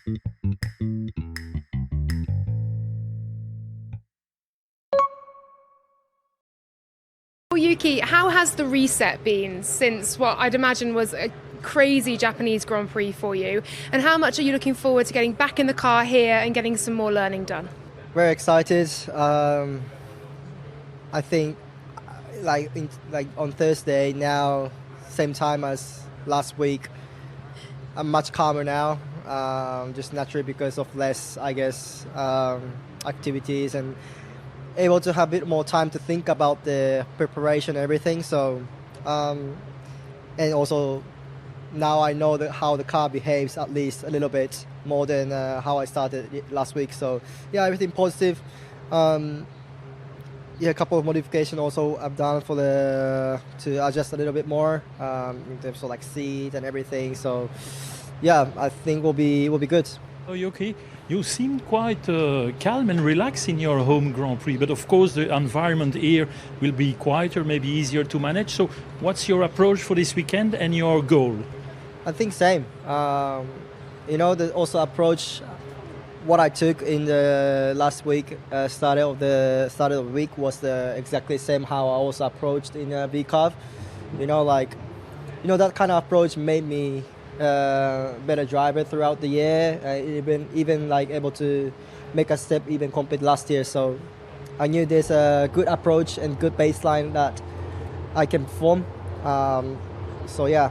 Well, Yuki, how has the reset been since what I'd imagine was a crazy Japanese Grand Prix for you? And how much are you looking forward to getting back in the car here and getting some more learning done? Very excited. I think like on Thursday now, same time as last week. I'm much calmer now, just naturally because of less, I guess, activities and able to have a bit more time to think about the preparation and everything. So, and also now I know how the car behaves at least a little bit more than how I started last week. So, yeah, everything positive. Yeah, a couple of modifications also I've done to adjust a little bit more in terms of like seat and everything. So, yeah, I think we'll be good. Oh, Yuki, you seem quite calm and relaxed in your home Grand Prix, but of course the environment here will be quieter, maybe easier to manage. So what's your approach for this weekend and your goal? I think same. The also approach what I took in the last week, start of the week was exactly same how I also approached in VCAV. That kind of approach made me better driver throughout the year. Even like able to make a step even compared last year. So I knew there's a good approach and good baseline that I can perform. So yeah,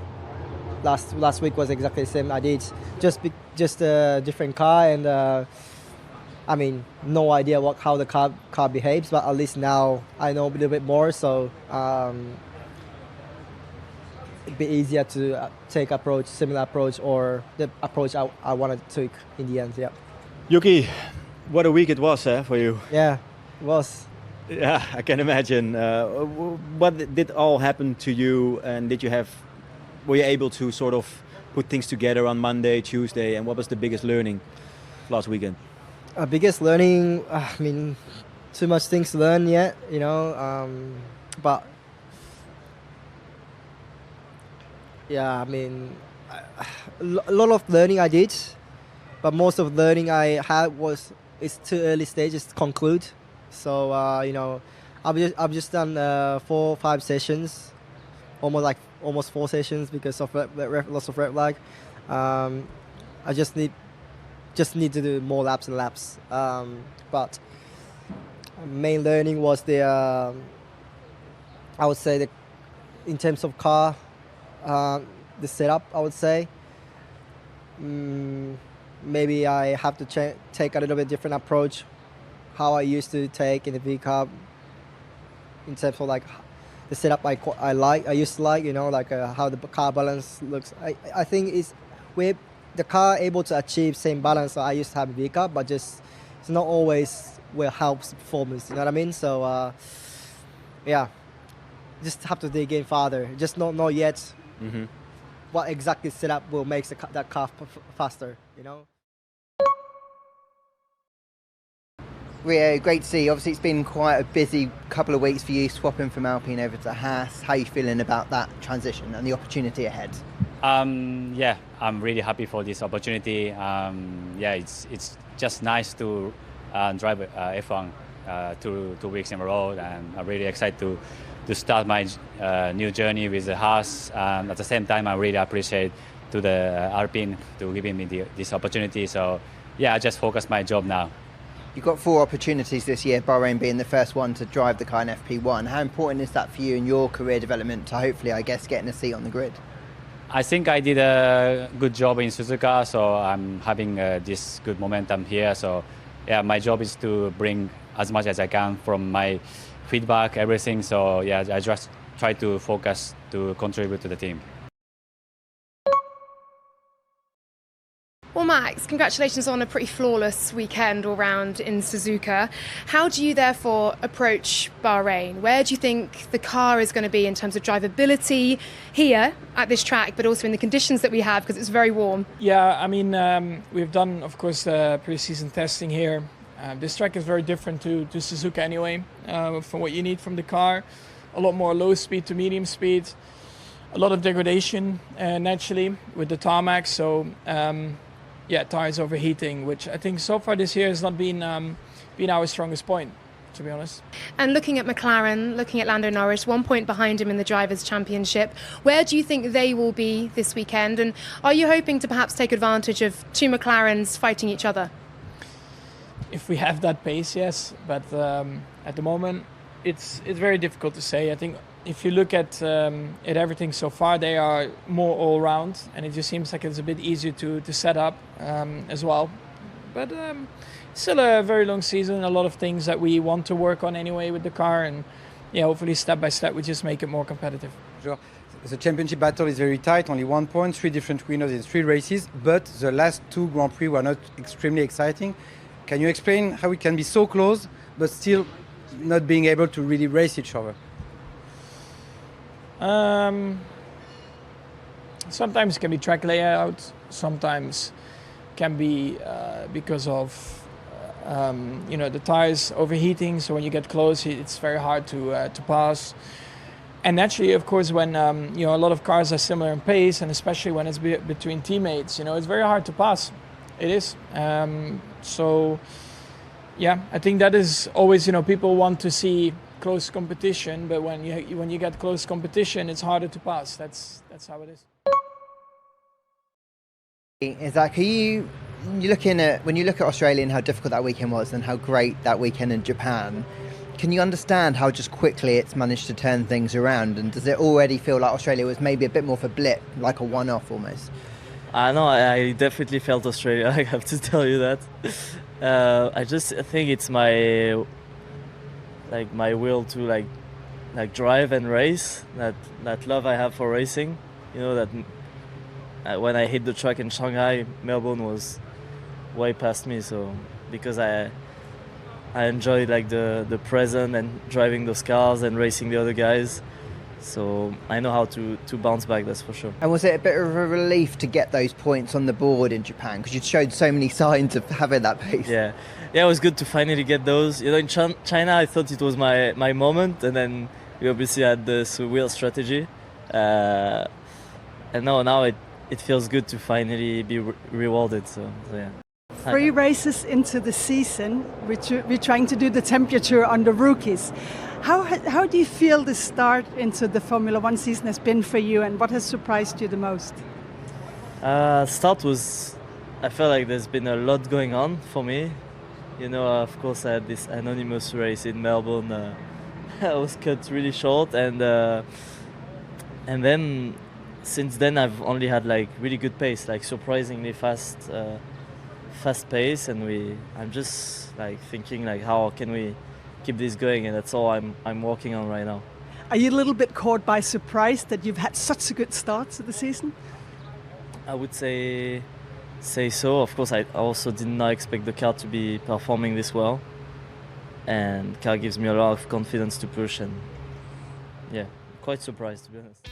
last week was exactly the same. I did just a different car and no idea how the car behaves, but at least now I know a little bit more. So. It'd be easier to take similar approach, or the approach I wanted to take in the end. Yeah. Yuki, what a week it was for you. Yeah, it was. Yeah, I can imagine. What did all happen to you, and were you able to sort of put things together on Monday, Tuesday, and what was the biggest learning last weekend? Biggest learning, too much things to learn yet, but. Yeah, a lot of learning I did, but most of the learning I had it's too early stages to conclude. So I've just done 4 or 5 sessions, almost 4 sessions because of lots of red flag. I just need to do more laps and laps. But main learning was I would say in terms of car. The setup, I would say. Maybe I have to take a little bit different approach, how I used to take in the V-Cup, in terms of like the setup I used to like, how the car balance looks. I think the car able to achieve same balance I used to have in V-Cup, but just it's not always where helps performance. You know what I mean? So yeah, just have to dig in farther. Just not know yet. Mm-hmm. What exactly setup will make that car faster, Rio, great to see you. Obviously, it's been quite a busy couple of weeks for you, swapping from Alpine over to Haas. How are you feeling about that transition and the opportunity ahead? Yeah, I'm really happy for this opportunity. It's just nice to drive F1 two weeks in a row, and I'm really excited to start my new journey with the Haas. At the same time, I really appreciate to the Alpine to giving me this opportunity. So yeah, I just focus my job now. You've got 4 opportunities this year, Bahrain being the first one to drive the car in FP1. How important is that for you in your career development to hopefully, I guess, getting a seat on the grid? I think I did a good job in Suzuka, so I'm having this good momentum here. So yeah, my job is to bring as much as I can from my feedback, everything. So yeah, I just try to focus to contribute to the team. Well, Max, congratulations on a pretty flawless weekend all round in Suzuka. How do you therefore approach Bahrain? Where do you think the car is going to be in terms of drivability here at this track, but also in the conditions that we have, because it's very warm? Yeah, we've done, of course, pre-season testing here. This track is very different to Suzuka anyway, from what you need from the car. A lot more low speed to medium speed, a lot of degradation naturally with the tarmac. So tires overheating, which I think so far this year has not been our strongest point, to be honest. And looking at McLaren, looking at Lando Norris, 1 point behind him in the Drivers' Championship, where do you think they will be this weekend? And are you hoping to perhaps take advantage of two McLarens fighting each other? If we have that pace, yes. But at the moment, it's very difficult to say. I think if you look at everything so far, they are more all-round, and it just seems like it's a bit easier to set up as well. But still a very long season, a lot of things that we want to work on anyway with the car, and hopefully step by step we just make it more competitive. Sure. The championship battle is very tight, only 1 point, 3 different winners in 3 races, but the last 2 Grand Prix were not extremely exciting. Can you explain how we can be so close but still not being able to really race each other? Sometimes it can be track layout, sometimes can be because of the tires overheating, so when you get close it's very hard to pass. And naturally, of course, when a lot of cars are similar in pace, and especially when it's between teammates, it's very hard to pass. It is. So I think that is always, people want to see close competition, but when you get close competition, it's harder to pass. That's how it is. Is that, when you look at Australia and how difficult that weekend was and how great that weekend in Japan, can you understand how just quickly it's managed to turn things around? And does it already feel like Australia was maybe a bit more of a blip, like a one-off almost? No, I definitely felt Australia, I have to tell you that. I think it's my will to drive and race, that love I have for racing. That when I hit the track in Shanghai, Melbourne was way past me, so because I enjoyed the present and driving those cars and racing the other guys. So I know how to bounce back, that's for sure. And was it a bit of a relief to get those points on the board in Japan? Because you showed so many signs of having that pace. Yeah, it was good to finally get those. In China, I thought it was my moment, and then we obviously had this wheel strategy. And now it feels good to finally be rewarded. So yeah. 3 races into the season, we're trying to do the temperature on the rookies. How do you feel the start into the Formula One season has been for you, and what has surprised you the most? Start was, I felt like there's been a lot going on for me. Of course I had this anonymous race in Melbourne. I was cut really short, and then since then I've only had really good pace, surprisingly fast pace, and I'm just thinking how can we keep this going, and that's all I'm working on right now. Are you a little bit caught by surprise that you've had such a good start to the season? I would say so. Of course, I also did not expect the car to be performing this well, and the car gives me a lot of confidence to push, and quite surprised, to be honest.